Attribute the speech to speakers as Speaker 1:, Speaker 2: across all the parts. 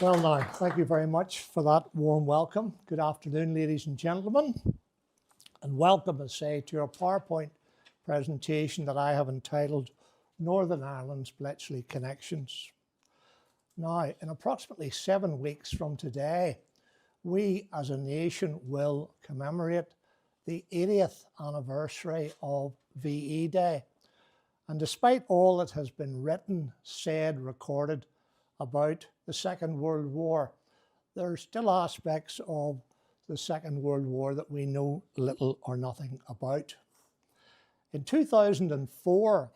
Speaker 1: Well now, thank you very much for that warm welcome. Good afternoon, ladies and gentlemen, and welcome, as say, to our PowerPoint presentation that I have entitled Northern Ireland's Bletchley Connections. Now, in approximately 7 weeks from today, we as a nation will commemorate the 80th anniversary of VE Day. And despite all that has been written, said, recorded about the Second World War, there are still aspects of the Second World War that we know little or nothing about. In 2004,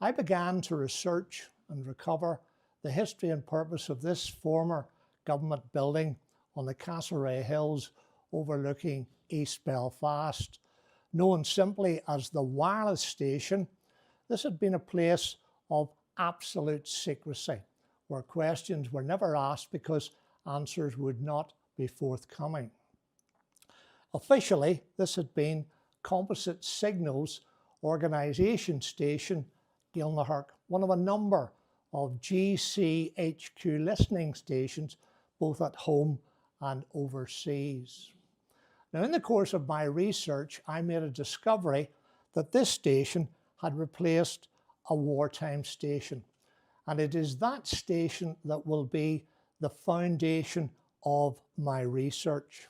Speaker 1: I began to research and recover the history and purpose of this former government building on the Castlereagh Hills overlooking East Belfast. Known simply as the wireless station, this had been a place of absolute secrecy, where questions were never asked because answers would not be forthcoming. Officially, this had been Composite Signals Organisation Station Gilnahirk, one of a number of GCHQ listening stations, both at home and overseas. Now, in the course of my research, I made a discovery that this station had replaced a wartime station. And it is that station that will be the foundation of my research.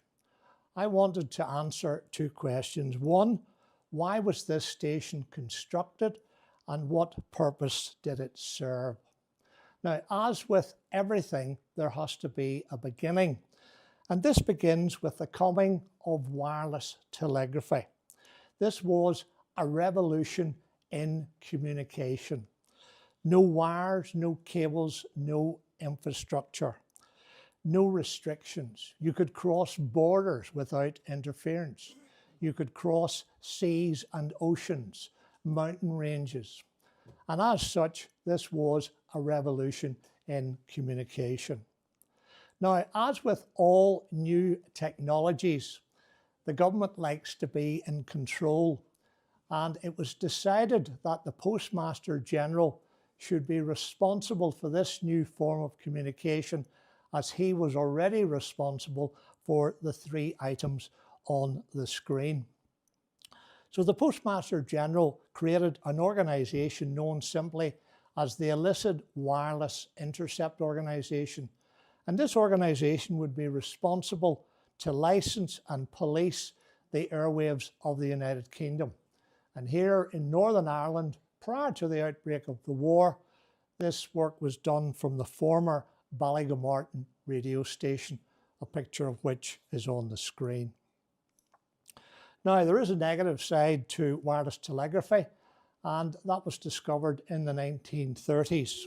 Speaker 1: I wanted to answer two questions. One, why was this station constructed and what purpose did it serve? Now, as with everything, there has to be a beginning. And this begins with the coming of wireless telegraphy. This was a revolution in communication. No wires, no cables, no infrastructure, no restrictions. You could cross borders without interference. You could cross seas and oceans, mountain ranges. And as such, this was a revolution in communication. Now, as with all new technologies, the government likes to be in control, and it was decided that the Postmaster General should be responsible for this new form of communication, as he was already responsible for the three items on the screen. So the Postmaster General created an organisation known simply as the Illicit Wireless Intercept Organisation. And this organisation would be responsible to licence and police the airwaves of the United Kingdom. And here in Northern Ireland, prior to the outbreak of the war, this work was done from the former Ballygomartin radio station, a picture of which is on the screen. Now, there is a negative side to wireless telegraphy, and that was discovered in the 1930s.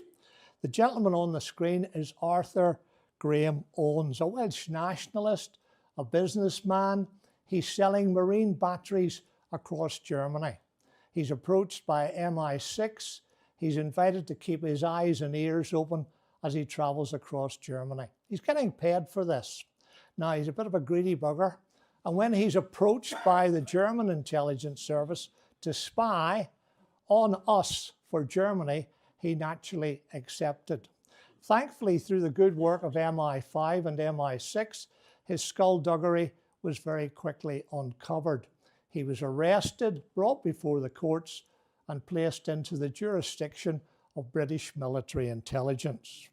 Speaker 1: The gentleman on the screen is Arthur Graham Owens, a Welsh nationalist, a businessman. He's selling marine batteries across Germany. He's approached by MI6. He's invited to keep his eyes and ears open as he travels across Germany. He's getting paid for this. Now, he's a bit of a greedy bugger. And when he's approached by the German intelligence service to spy on us for Germany, he naturally accepted. Thankfully, through the good work of MI5 and MI6, his skullduggery was very quickly uncovered. He was arrested, brought before the courts, and placed into the jurisdiction of British military intelligence.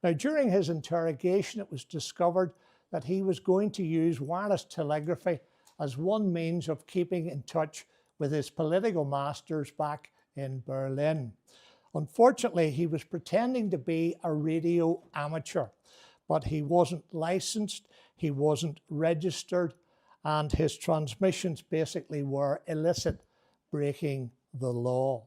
Speaker 1: Now, during his interrogation, it was discovered that he was going to use wireless telegraphy as one means of keeping in touch with his political masters back in Berlin. Unfortunately, he was pretending to be a radio amateur, but he wasn't licensed, he wasn't registered, and his transmissions basically were illicit, breaking the law.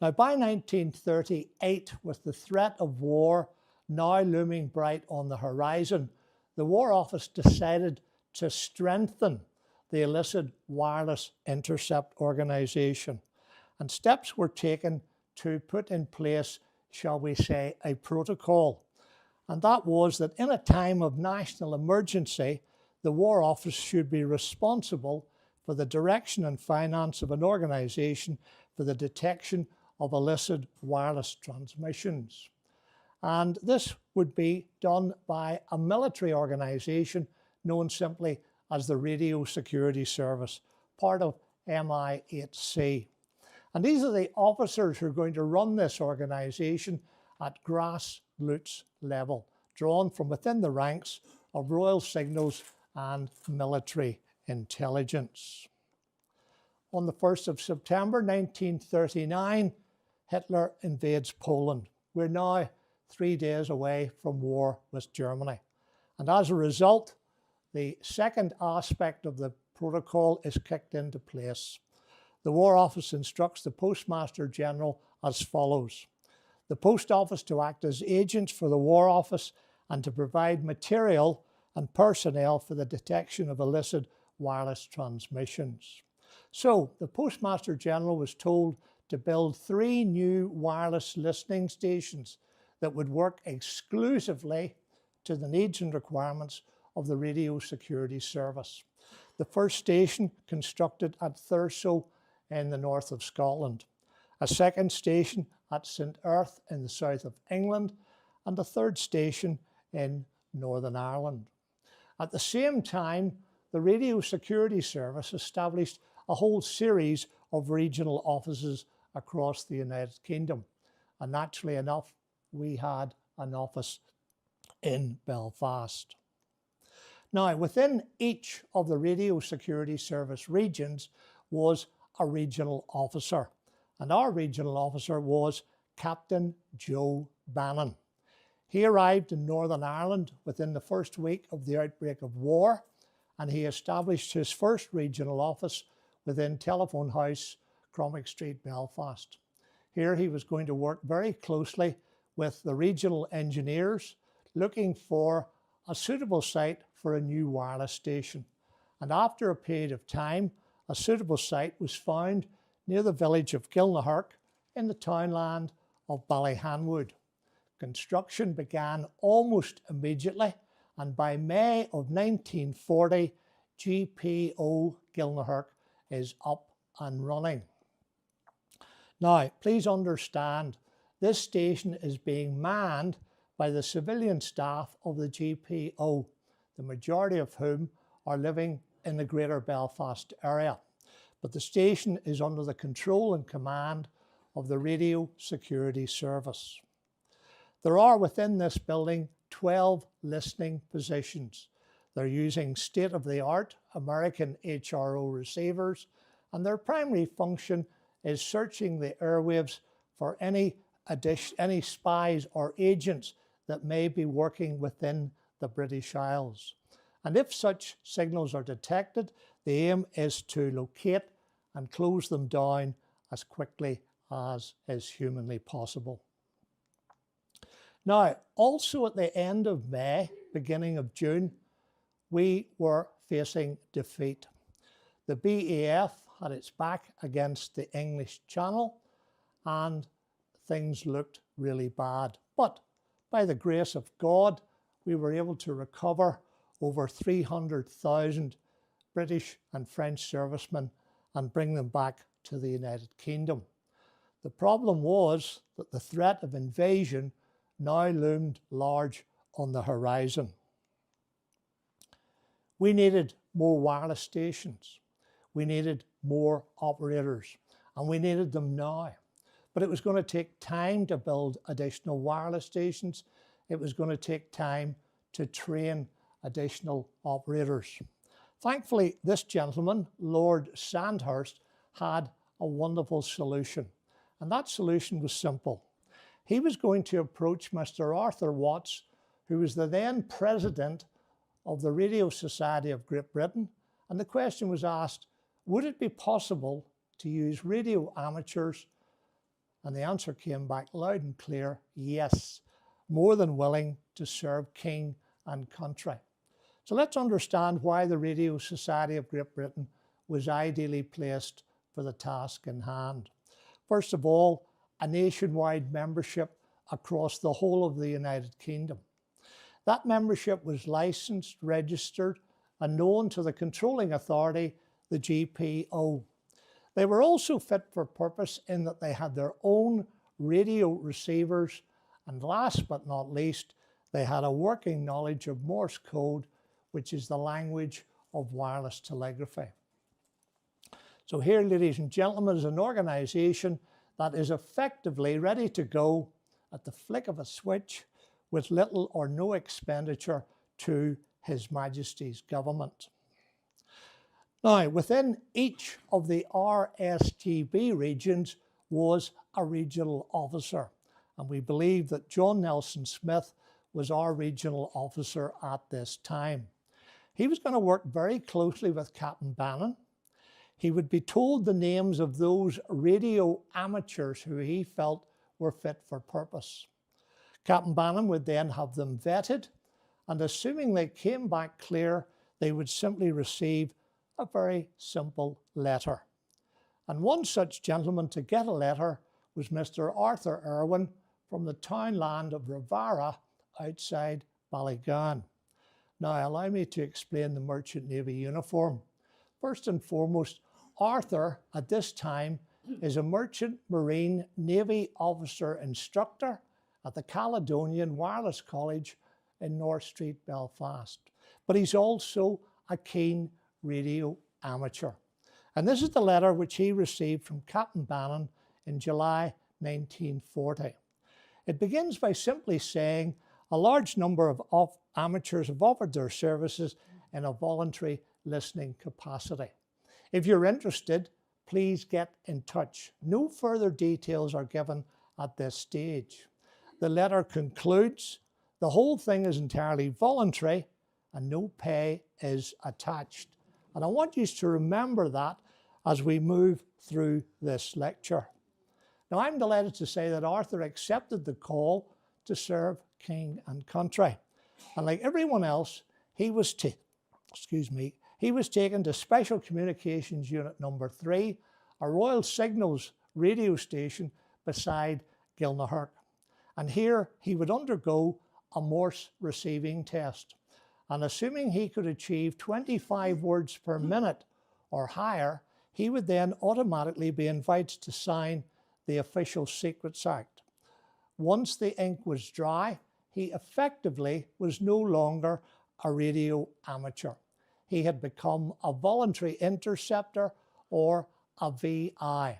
Speaker 1: Now, by 1938, with the threat of war now looming bright on the horizon, the War Office decided to strengthen the Illicit Wireless Intercept Organisation, and steps were taken to put in place, shall we say, a protocol. And that was that in a time of national emergency, the War Office should be responsible for the direction and finance of an organisation for the detection of illicit wireless transmissions. And this would be done by a military organisation known simply as the Radio Security Service, part of MI8C. And these are the officers who are going to run this organisation at grassroots level, drawn from within the ranks of Royal Signals and military intelligence. On the 1st of September 1939, Hitler invades Poland. We're now 3 days away from war with Germany. And as a result, the second aspect of the protocol is kicked into place. The War Office instructs the Postmaster General as follows: the Post Office to act as agents for the War Office and to provide material and personnel for the detection of illicit wireless transmissions. So the Postmaster General was told to build 3 new wireless listening stations that would work exclusively to the needs and requirements of the Radio Security Service. The first station constructed at Thurso in the north of Scotland, a second station at St Erth in the south of England, and a third station in Northern Ireland. At the same time, the Radio Security Service established a whole series of regional offices across the United Kingdom. And naturally enough, we had an office in Belfast. Now, within each of the Radio Security Service regions was a regional officer, and our regional officer was Captain Joe Bannon. He arrived in Northern Ireland within the first week of the outbreak of war, and he established his first regional office within Telephone House, Cromick Street, Belfast. Here he was going to work very closely with the regional engineers, looking for a suitable site for a new wireless station. And after a period of time, a suitable site was found near the village of Gilnahirk in the townland of Ballyhanwood. Construction began almost immediately, and by May of 1940, GPO Gilnahirk is up and running. Now, please understand, this station is being manned by the civilian staff of the GPO, the majority of whom are living in the Greater Belfast area. But the station is under the control and command of the Radio Security Service. There are within this building 12 listening positions. They're using state-of-the-art American HRO receivers, and their primary function is searching the airwaves for any spies or agents that may be working within the British Isles. And if such signals are detected, the aim is to locate and close them down as quickly as is humanly possible. Now, also at the end of May, beginning of June, we were facing defeat. The BAF had its back against the English Channel and things looked really bad. But by the grace of God, we were able to recover over 300,000 British and French servicemen and bring them back to the United Kingdom. The problem was that the threat of invasion now loomed large on the horizon. We needed more wireless stations. We needed more operators, and we needed them now. But it was going to take time to build additional wireless stations. It was going to take time to train additional operators. Thankfully, this gentleman, Lord Sandhurst, had a wonderful solution. And that solution was simple. He was going to approach Mr. Arthur Watts, who was the then president of the Radio Society of Great Britain. And the question was asked, would it be possible to use radio amateurs? And the answer came back loud and clear, yes, more than willing to serve king and country. So let's understand why the Radio Society of Great Britain was ideally placed for the task in hand. First of all, a nationwide membership across the whole of the United Kingdom. That membership was licensed, registered, and known to the controlling authority, the GPO. They were also fit for purpose in that they had their own radio receivers And last but not least, they had a working knowledge of Morse code, which is the language of wireless telegraphy. So here, ladies and gentlemen, is an organization that is effectively ready to go at the flick of a switch with little or no expenditure to His Majesty's government. Now, within each of the RSGB regions was a regional officer, and we believe that John Nelson Smith was our regional officer at this time. He was going to work very closely with Captain Bannon. He would be told the names of those radio amateurs who he felt were fit for purpose. Captain Bannon would then have them vetted, and assuming they came back clear, they would simply receive a very simple letter. And one such gentleman to get a letter was Mr. Arthur Irwin from the townland of Ravara outside Ballygowan. Now, allow me to explain the Merchant Navy uniform. First and foremost, Arthur at this time is a Merchant Marine Navy officer instructor at the Caledonian Wireless College in North Street, Belfast. But he's also a keen radio amateur. And this is the letter which he received from Captain Bannon in July 1940. It begins by simply saying a large number of amateurs have offered their services in a voluntary listening capacity. If you're interested, please get in touch. No further details are given at this stage. The letter concludes, the whole thing is entirely voluntary and no pay is attached. And I want you to remember that as we move through this lecture. Now, I'm delighted to say that Arthur accepted the call to serve king and country. And like everyone else, he was taken to Special Communications Unit Number 3, a Royal Signals radio station beside Gilnahirk. And here he would undergo a Morse receiving test. And assuming he could achieve 25 words per minute or higher, he would then automatically be invited to sign the Official Secrets Act. Once the ink was dry, he effectively was no longer a radio amateur. He had become a voluntary interceptor or a VI.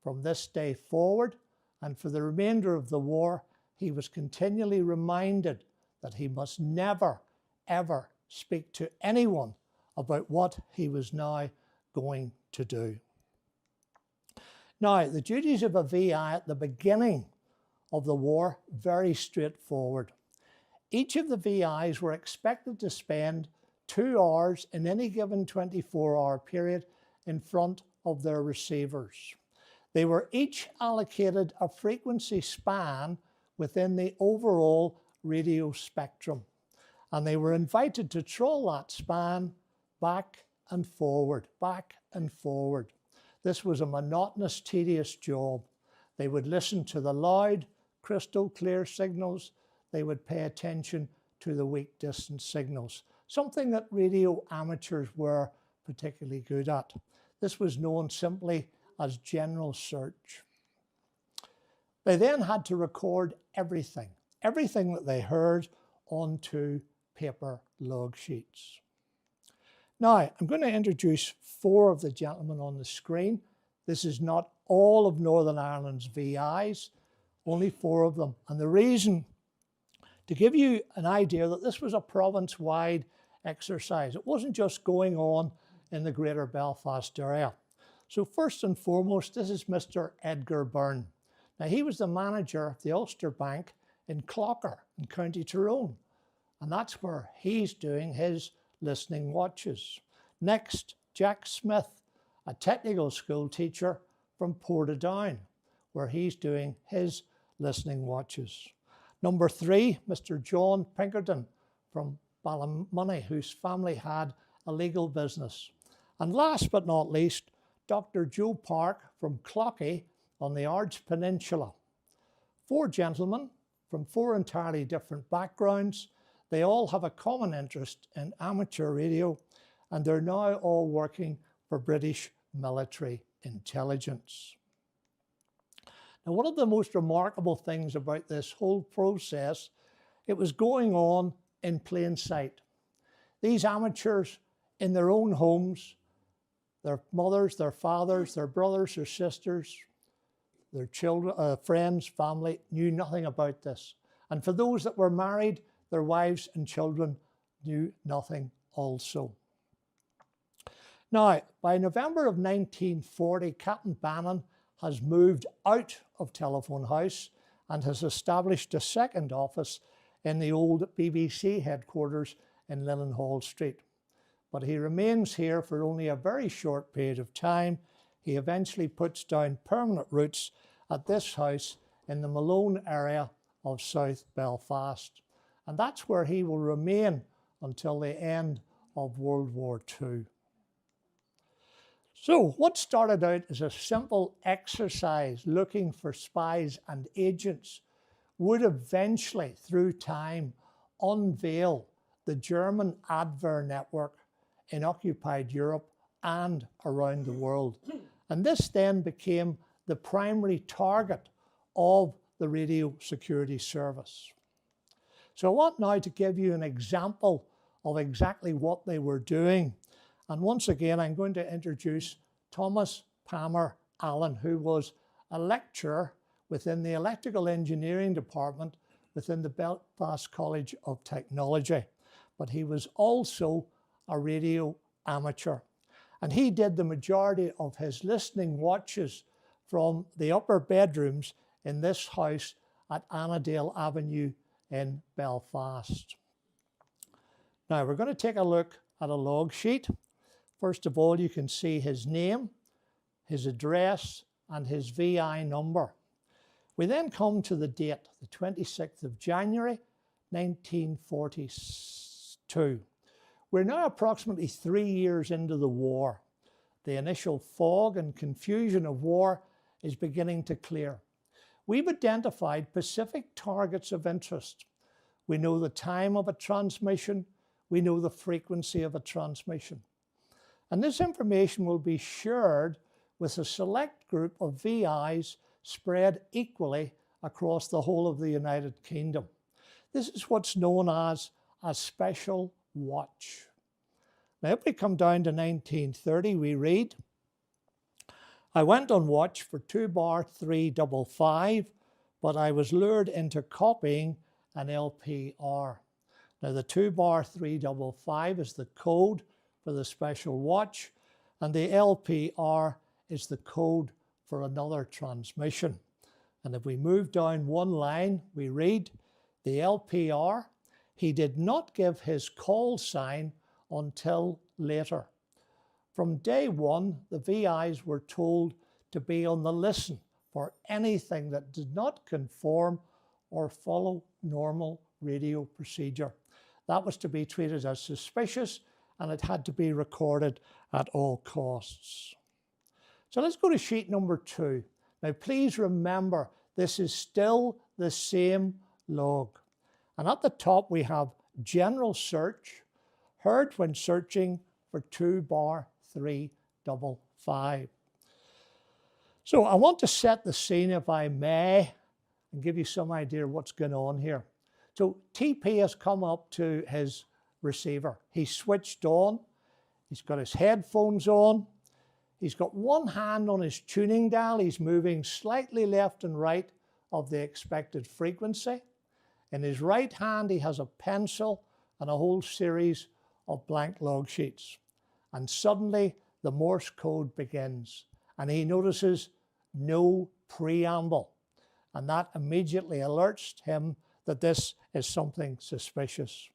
Speaker 1: From this day forward, and for the remainder of the war, he was continually reminded that he must never, ever speak to anyone about what he was now going to do. Now, the duties of a VI at the beginning of the war, very straightforward. Each of the VIs were expected to spend 2 hours in any given 24-hour period in front of their receivers. They were each allocated a frequency span within the overall radio spectrum, and they were invited to troll that span back and forward, back and forward. This was a monotonous, tedious job. They would listen to the loud, crystal clear signals. They would pay attention to the weak distance signals, something that radio amateurs were particularly good at. This was known simply as general search. They then had to record everything that they heard onto paper log sheets. Now, I'm going to introduce 4 of the gentlemen on the screen. This is not all of Northern Ireland's VIs, only 4 of them. And the reason, to give you an idea that this was a province-wide exercise. It wasn't just going on in the greater Belfast area. So first and foremost, this is Mr. Edgar Byrne. Now, he was the manager of the Ulster Bank in Clocker in County Tyrone, and that's where he's doing his listening watches. Next, Jack Smith, a technical school teacher from Portadown, where he's doing his listening watches. Number 3, Mr. John Pinkerton from Ballymoney, whose family had a legal business. And last but not least, Dr. Joe Park from Clocky on the Ards Peninsula. 4 gentlemen from 4 entirely different backgrounds. They all have a common interest in amateur radio, and they're now all working for British military intelligence. Now, one of the most remarkable things about this whole process, it was going on in plain sight. These amateurs in their own homes, their mothers, their fathers, their brothers, their sisters, their children, friends, family, knew nothing about this. And for those that were married, their wives and children knew nothing also. Now, by November of 1940, Captain Bannon has moved out of Telephone House and has established a second office in the old BBC headquarters in Lillenhall Street. But he remains here for only a very short period of time. He eventually puts down permanent roots at this house in the Malone area of South Belfast. And that's where he will remain until the end of World War II. So what started out as a simple exercise looking for spies and agents would eventually, through time, unveil the German adver network in occupied Europe and around the world. And this then became the primary target of the Radio Security Service. So I want now to give you an example of exactly what they were doing. And once again, I'm going to introduce Thomas Palmer Allen, who was a lecturer within the Electrical Engineering Department within the Belfast College of Technology. But he was also a radio amateur. And he did the majority of his listening watches from the upper bedrooms in this house at Annandale Avenue in Belfast. Now we're going to take a look at a log sheet. First of all, you can see his name, his address, and his VI number. We then come to the date, the 26th of January, 1942. We're now approximately 3 years into the war. The initial fog and confusion of war is beginning to clear. We've identified specific targets of interest. We know the time of a transmission. We know the frequency of a transmission. And this information will be shared with a select group of VIs spread equally across the whole of the United Kingdom. This is what's known as a special watch. Now, if we come down to 1930, we read, I went on watch for 2 bar 355, but I was lured into copying an LPR. Now, the 2 bar 355 is the code for the special watch, and the LPR is the code for another transmission. And if we move down one line, we read, the LPR, he did not give his call sign until later. From day one, the VIs were told to be on the listen for anything that did not conform or follow normal radio procedure. That was to be treated as suspicious, and it had to be recorded at all costs. So let's go to sheet number 2. Now please remember, this is still the same log. And at the top we have general search, heard when searching for 2 bar 355. So I want to set the scene, if I may, and give you some idea of what's going on here. So TP has come up to his receiver. He's switched on. He's got his headphones on. He's got one hand on his tuning dial. He's moving slightly left and right of the expected frequency. In his right hand, he has a pencil and a whole series of blank log sheets. And suddenly, the Morse code begins. And he notices no preamble. And that immediately alerts him that this is something suspicious.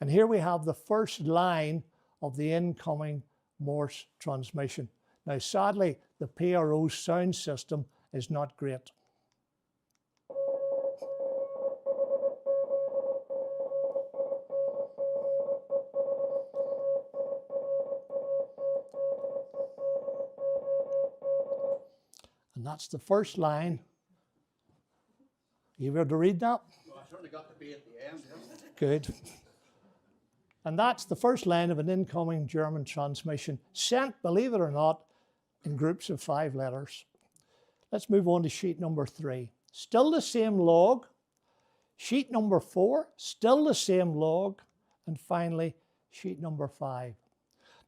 Speaker 1: And here we have the first line of the incoming Morse transmission. Now, sadly, the PRO sound system is not great. And that's the first line. You able to read that?
Speaker 2: Well, I certainly got to be at the end, yes.
Speaker 1: Good. And that's the first line of an incoming German transmission, sent, believe it or not, in groups of 5 letters. Let's move on to sheet number 3. Still the same log. Sheet number 4, still the same log. And finally, sheet number 5.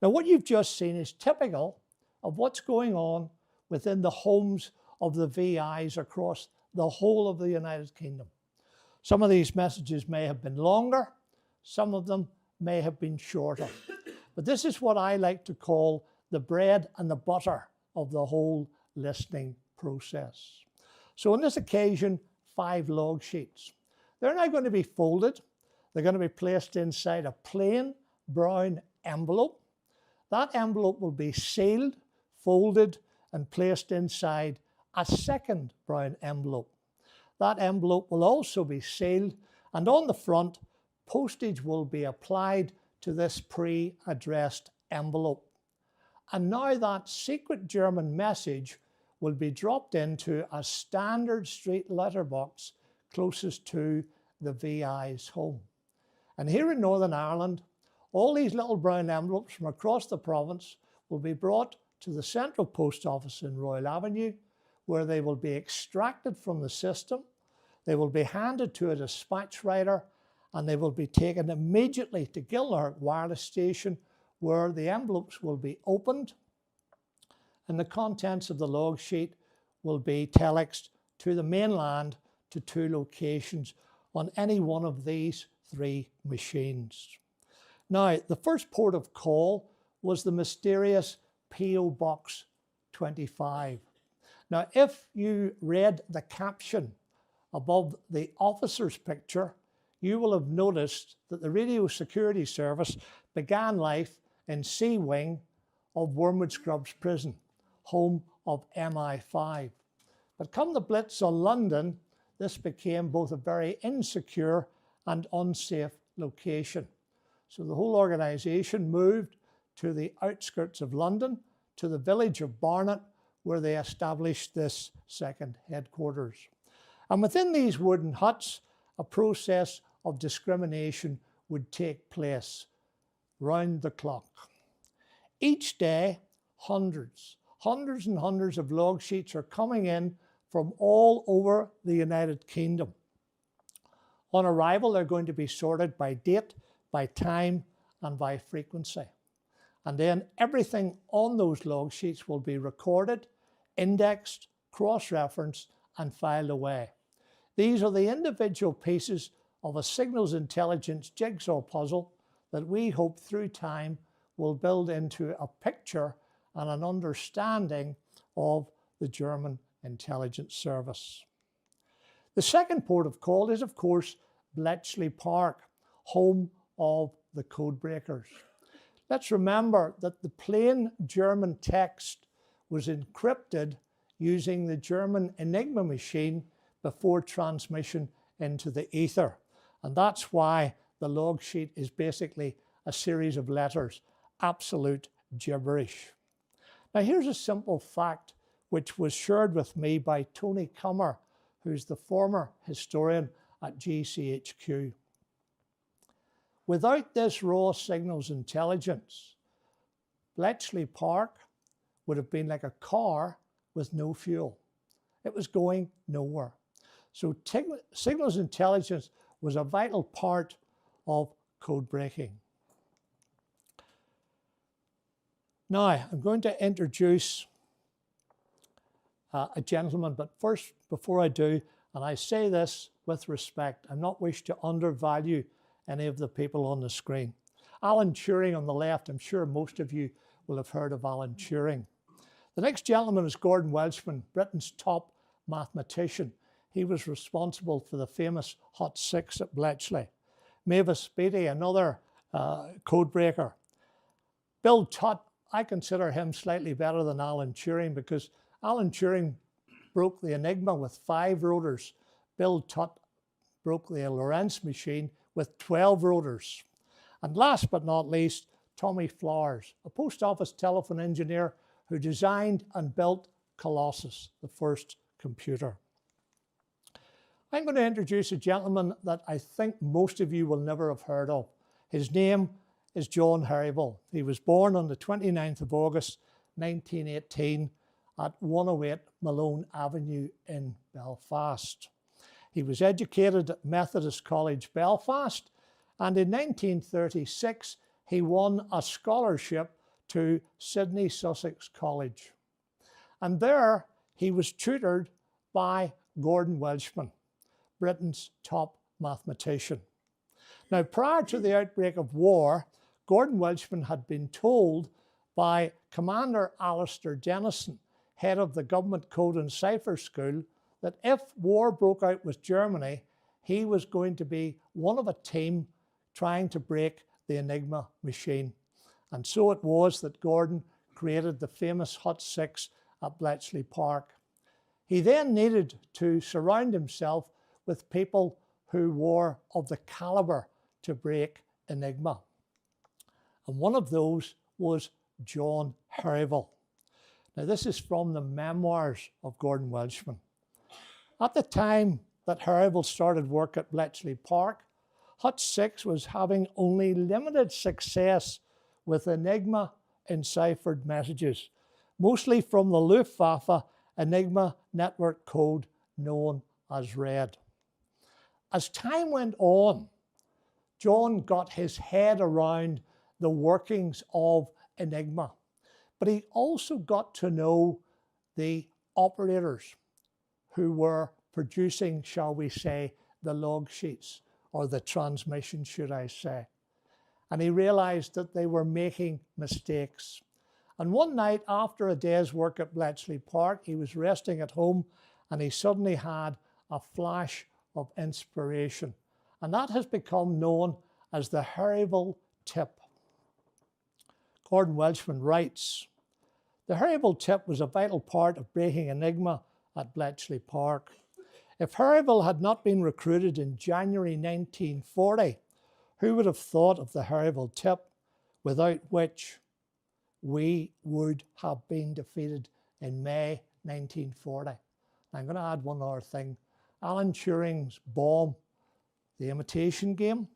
Speaker 1: Now, what you've just seen is typical of what's going on within the homes of the VIs across the whole of the United Kingdom. Some of these messages may have been longer, some of them may have been shorter. But this is what I like to call the bread and the butter of the whole listening process. So on this occasion, 5 log sheets. They're now going to be folded. They're going to be placed inside a plain brown envelope. That envelope will be sealed, folded, and placed inside a second brown envelope. That envelope will also be sealed, and on the front, postage will be applied to this pre-addressed envelope. And now that secret German message will be dropped into a standard street letterbox closest to the VI's home. And here in Northern Ireland, all these little brown envelopes from across the province will be brought to the central post office in Royal Avenue, where they will be extracted from the system. They will be handed to a dispatch rider, and they will be taken immediately to Gilnahirk wireless station, where the envelopes will be opened and the contents of the log sheet will be telexed to the mainland to 2 locations on any one of these 3 machines. Now, the first port of call was the mysterious PO Box 25. Now, if you read the caption above the officer's picture, you will have noticed that the Radio Security Service began life in C Wing of Wormwood Scrubs Prison, home of MI5. But come the Blitz on London, this became both a very insecure and unsafe location. So the whole organisation moved to the outskirts of London, to the village of Barnet, where they established this second headquarters. And within these wooden huts, a process of discrimination would take place round the clock. Each day, hundreds and hundreds of log sheets are coming in from all over the United Kingdom. On arrival, they're going to be sorted by date, by time, and by frequency. And then everything on those log sheets will be recorded, indexed, cross-referenced, and filed away. These are the individual pieces of a signals intelligence jigsaw puzzle that we hope through time will build into a picture and an understanding of the German intelligence service. The second port of call is, of course, Bletchley Park, home of the code breakers. Let's remember that the plain German text was encrypted using the German Enigma machine before transmission into the ether. And that's why the log sheet is basically a series of letters, absolute gibberish. Now here's a simple fact which was shared with me by Tony Cummer, who's the former historian at GCHQ. Without this raw signals intelligence, Bletchley Park would have been like a car with no fuel. It was going nowhere. So signals intelligence was a vital part of code breaking. Now, I'm going to introduce a gentleman, but first, before I do, and I say this with respect, I'm not wish to undervalue any of the people on the screen. Alan Turing on the left, I'm sure most of you will have heard of Alan Turing. The next gentleman is Gordon Welshman, Britain's top mathematician. He was responsible for the famous Hot 6 at Bletchley. Mavis Beattie, another code breaker. Bill Tutt, I consider him slightly better than Alan Turing because Alan Turing broke the Enigma with 5 rotors. Bill Tutt broke the Lorentz machine with 12 rotors. And last but not least, Tommy Flowers, a post office telephone engineer who designed and built Colossus, the first computer. I'm going to introduce a gentleman that I think most of you will never have heard of. His name is John Harryville. He was born on the 29th of August, 1918, at 108 Malone Avenue in Belfast. He was educated at Methodist College Belfast, and in 1936 he won a scholarship to Sydney Sussex College. And there he was tutored by Gordon Welshman, Britain's top mathematician. Now, prior to the outbreak of war, Gordon Welshman had been told by Commander Alistair Denison, head of the Government Code and Cipher School, that if war broke out with Germany, he was going to be one of a team trying to break the Enigma machine. And so it was that Gordon created the famous Hut 6 at Bletchley Park. He then needed to surround himself with people who were of the caliber to break Enigma. And one of those was John Harryville. Now, this is from the memoirs of Gordon Welshman. At the time that Harryville started work at Bletchley Park, Hut 6 was having only limited success with Enigma enciphered messages, mostly from the Luftwaffe Enigma network code known as RED. As time went on, John got his head around the workings of Enigma, but he also got to know the operators who were producing, shall we say, the log sheets, or the transmission, should I say. And he realized that they were making mistakes. And one night after a day's work at Bletchley Park, he was resting at home and he suddenly had a flash of inspiration. And that has become known as the Harryville tip. Gordon Welshman writes, "The Harryville tip was a vital part of breaking Enigma at Bletchley Park. If Harryville had not been recruited in January 1940, who would have thought of the Harryville tip, without which we would have been defeated in May 1940. I'm going to add one other thing. Alan Turing's bomb, the imitation game,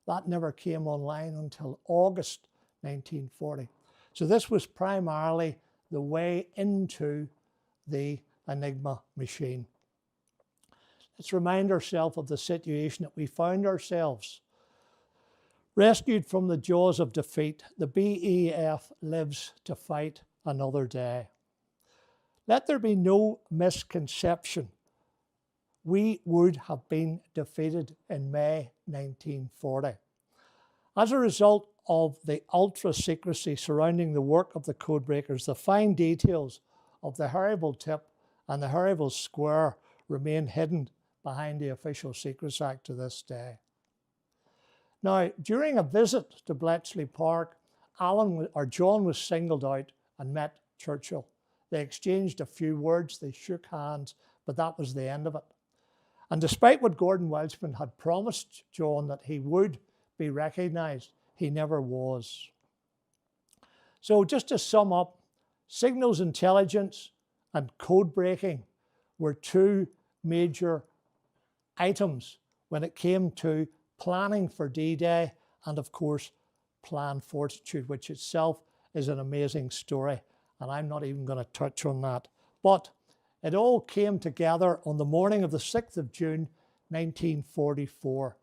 Speaker 1: that never came online until August 1940. So this was primarily the way into the Enigma machine. Let's remind ourselves of the situation that we found ourselves. Rescued from the jaws of defeat, the BEF lives to fight another day. Let there be no misconception. We would have been defeated in May 1940. As a result of the ultra secrecy surrounding the work of the codebreakers, the fine details of the Harryville tip and the Harryville square remain hidden behind the Official Secrets Act to this day. Now, during a visit to Bletchley Park, John was singled out and met Churchill. They exchanged a few words, they shook hands, but that was the end of it. And despite what Gordon Welshman had promised John that he would be recognised, he never was. So just to sum up, signals intelligence and code breaking were two major items when it came to planning for D-Day and, of course, Plan Fortitude, which itself is an amazing story, and I'm not even going to touch on that. But it all came together on the morning of the 6th of June, 1944.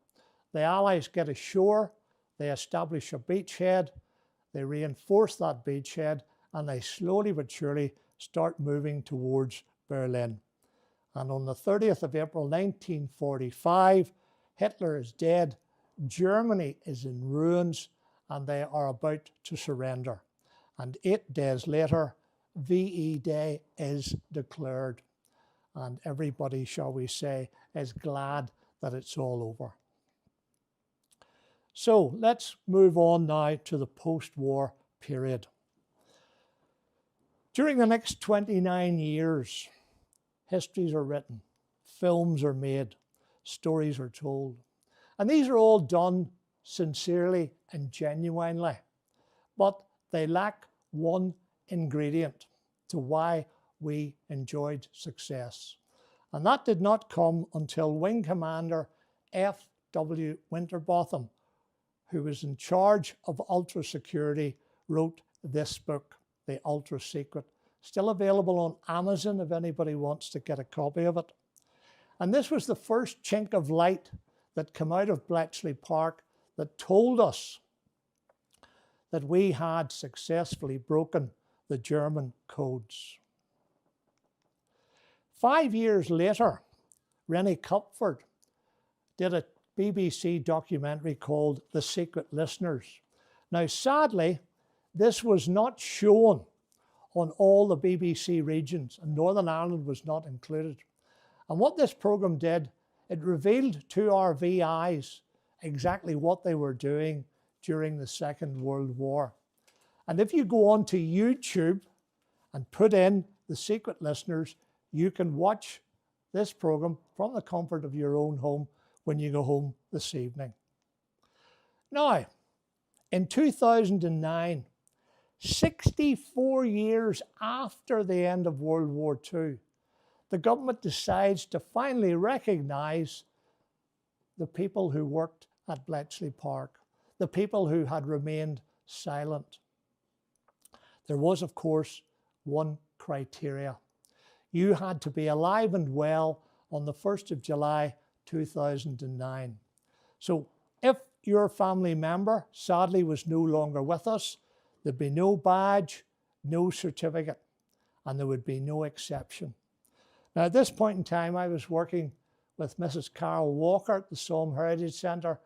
Speaker 1: The Allies get ashore, they establish a beachhead, they reinforce that beachhead, and they slowly but surely start moving towards Berlin. And on the 30th of April, 1945, Hitler is dead, Germany is in ruins, and they are about to surrender. And 8 days later, VE Day is declared. And everybody, shall we say, is glad that it's all over. So let's move on now to the post-war period. During the next 29 years, histories are written, films are made, stories are told. And these are all done sincerely and genuinely, but they lack one ingredient to why we enjoyed success. And that did not come until Wing Commander F.W. Winterbotham, who was in charge of ultra security, wrote this book, The Ultra Secret Still available on Amazon if anybody wants to get a copy of it. And this was the first chink of light that came out of Bletchley Park that told us that we had successfully broken the German codes. 5 years later, Rennie Cupford did a BBC documentary called The Secret Listeners. Now, sadly, this was not shown on all the BBC regions, and Northern Ireland was not included. And what this program did, it revealed to our VIs exactly what they were doing during the Second World War. And if you go onto YouTube and put in The Secret Listeners, you can watch this program from the comfort of your own home when you go home this evening. Now, in 2009, 64 years after the end of World War II, the government decides to finally recognise the people who worked at Bletchley Park, the people who had remained silent. There was, of course, one criteria. You had to be alive and well on the 1st of July 2009. So if your family member sadly was no longer with us, there'd be no badge, no certificate, and there would be no exception. Now, at this point in time, I was working with Mrs. Carol Walker at the Somme Heritage Centre,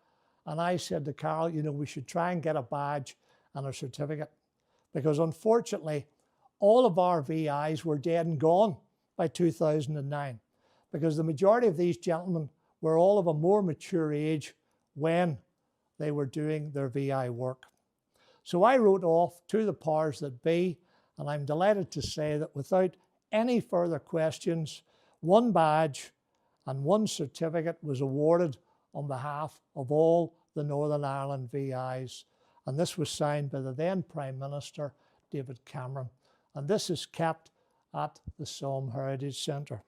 Speaker 1: and I said to Carol, you know, we should try and get a badge and a certificate, because unfortunately, all of our VIs were dead and gone by 2009, because the majority of these gentlemen were all of a more mature age when they were doing their VI work. So I wrote off to the powers that be, and I'm delighted to say that without any further questions, one badge and one certificate was awarded on behalf of all the Northern Ireland VIs. And this was signed by the then Prime Minister, David Cameron. And this is kept at the Somme Heritage Centre.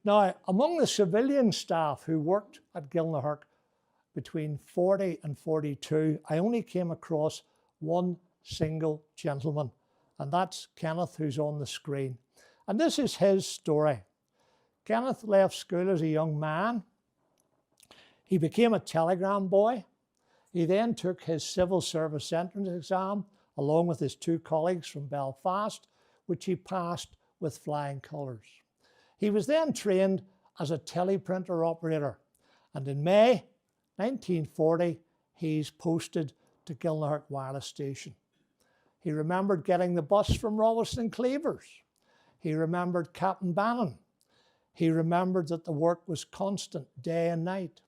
Speaker 1: Now, among the civilian staff who worked at Gilnahirk between 40 and 42, I only came across one single gentleman, and that's Kenneth, who's on the screen. And this is his story. Kenneth left school as a young man. He became a telegram boy. He then took his civil service entrance exam along with his two colleagues from Belfast, which he passed with flying colours. He was then trained as a teleprinter operator, and in May 1940, he's posted to Gilnahirk Wireless Station. He remembered getting the bus from Rolleston Cleavers. He remembered Captain Bannon. He remembered that the work was constant day and night.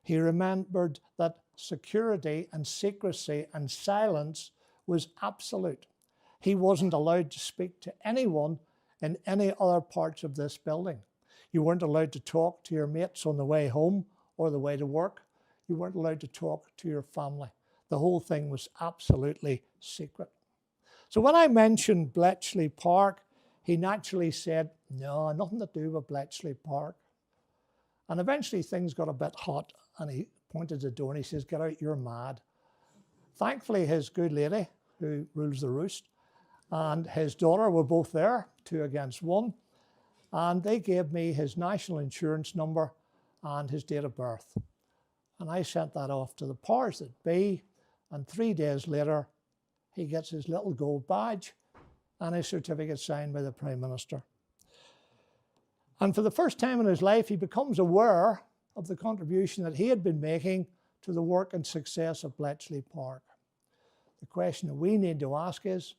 Speaker 1: He remembered that security and secrecy and silence was absolute. He wasn't allowed to speak to anyone in any other parts of this building. You weren't allowed to talk to your mates on the way home or the way to work. You weren't allowed to talk to your family. The whole thing was absolutely secret. So when I mentioned Bletchley Park, he naturally said, no, nothing to do with Bletchley Park. And eventually things got a bit hot, and he pointed to the door and he says, get out, you're mad. Thankfully, his good lady, who rules the roost, and his daughter were both there, 2 against 1, and they gave me his national insurance number and his date of birth. And I sent that off to the powers that be, and 3 days later, he gets his little gold badge and his certificate signed by the Prime Minister. And for the first time in his life, he becomes aware of the contribution that he had been making to the work and success of Bletchley Park. The question that we need to ask is,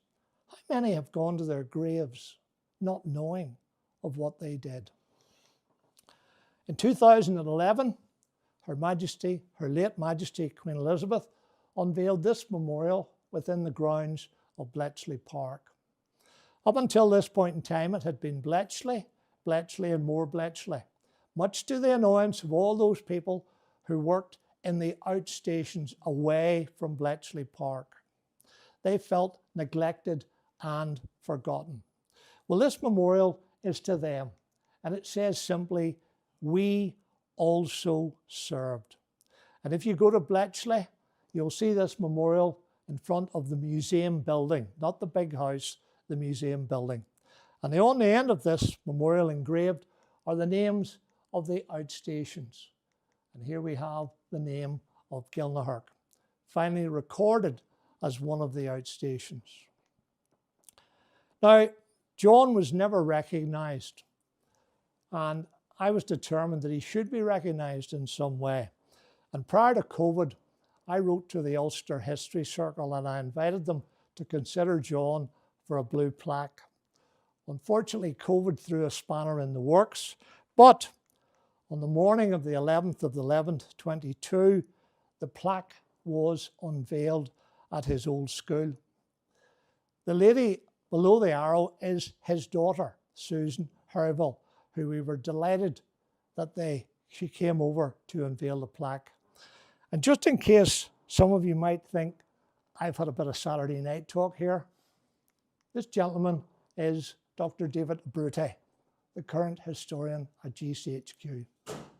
Speaker 1: how many have gone to their graves not knowing of what they did? In 2011, Her Majesty, Her late Majesty Queen Elizabeth, unveiled this memorial within the grounds of Bletchley Park. Up until this point in time, it had been Bletchley, Bletchley and more Bletchley, much to the annoyance of all those people who worked in the outstations away from Bletchley Park. They felt neglected and forgotten. Well, this memorial is to them, and it says simply, we also served. And if you go to Bletchley, you'll see this memorial in front of the museum building, not the big house, the museum building. And on the end of this memorial engraved are the names of the outstations. And here we have the name of Gilnahirk, finally recorded as one of the outstations. Now, John was never recognised, and I was determined that he should be recognised in some way. And prior to COVID, I wrote to the Ulster History Circle and I invited them to consider John for a blue plaque. Unfortunately, COVID threw a spanner in the works, but on the morning of the 11th of the 11th, 22, the plaque was unveiled at his old school. The lady below the arrow is his daughter, Susan Herville, who we were delighted that she came over to unveil the plaque. And just in case some of you might think I've had a bit of Saturday night talk here, this gentleman is Dr. David Brute, the current historian at GCHQ.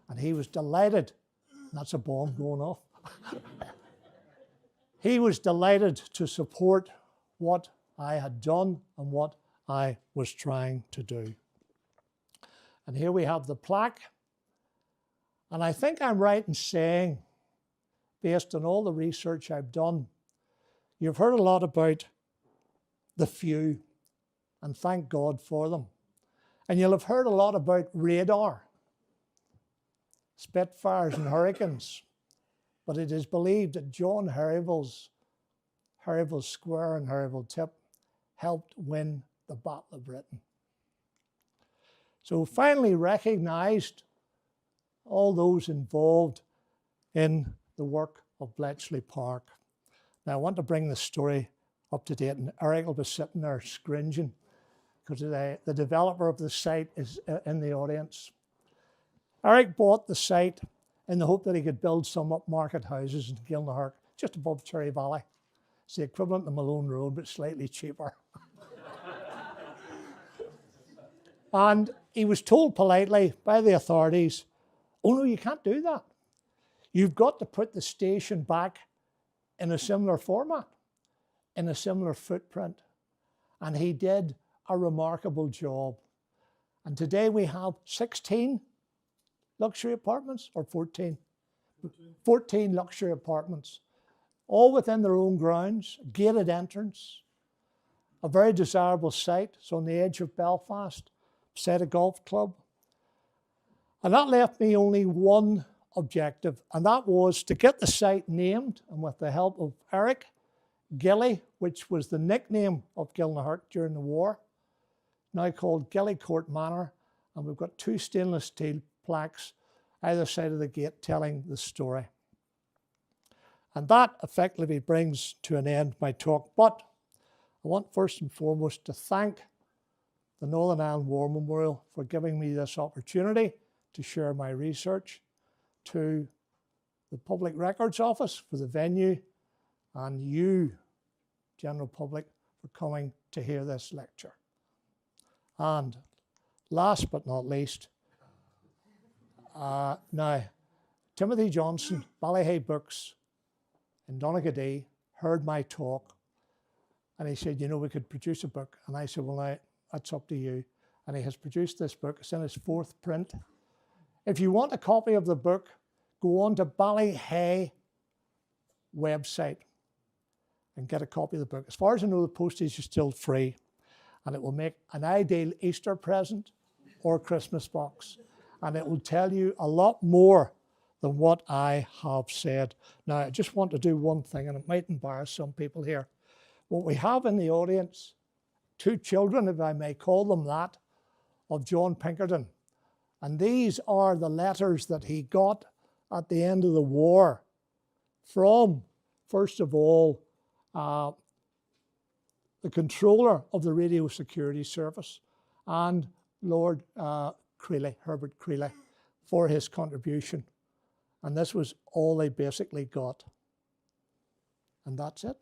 Speaker 1: And he was delighted, that's a bomb going off, he was delighted to support what I had done and what I was trying to do. And here we have the plaque. And I think I'm right in saying, based on all the research I've done, you've heard a lot about the few, and thank God for them. And you'll have heard a lot about radar, Spitfires and Hurricanes. But it is believed that John Herville's Square and Herville Tip helped win the Battle of Britain. So finally recognized all those involved in the work of Bletchley Park. Now I want to bring the story up to date, and Eric will be sitting there scringing because the developer of the site is in the audience. Eric bought the site in the hope that he could build some upmarket houses in Gilnahirk, just above Cherry Valley. It's the equivalent of Malone Road, but slightly cheaper. And he was told politely by the authorities, oh no, you can't do that. You've got to put the station back in a similar format, in a similar footprint. And he did a remarkable job. And today we have 16 luxury apartments, or 14? 14 luxury apartments, all within their own grounds, gated entrance, a very desirable site. It's on the edge of Belfast, beside a golf club. And that left me only one objective, and that was to get the site named, and with the help of Eric, Gilly, which was the nickname of Gilnahirk during the war, now called Gilly Court Manor, and we've got 2 stainless steel plaques either side of the gate telling the story. And that effectively brings to an end my talk, but I want first and foremost to thank the Northern Ireland War Memorial for giving me this opportunity to share my research, to the Public Records Office for the venue, and you, general public, for coming to hear this lecture. And last but not least, now, Timothy Johnson, Ballyhay Books in Donegal, heard my talk, and he said, you know, we could produce a book. And I said, well, now, that's up to you. And he has produced this book. It's in his 4th print. If you want a copy of the book, go on to Ballyhay website and get a copy of the book. As far as I know, the postage is still free, and it will make an ideal Easter present or Christmas box. And it will tell you a lot more than what I have said. Now, I just want to do one thing, and it might embarrass some people here. What we have in the audience, 2 children, if I may call them that, of John Pinkerton. And these are the letters that he got at the end of the war from, first of all, the controller of the Radio Security Service and Lord Creeley, Herbert Creeley, for his contribution. And this was all they basically got. And that's it.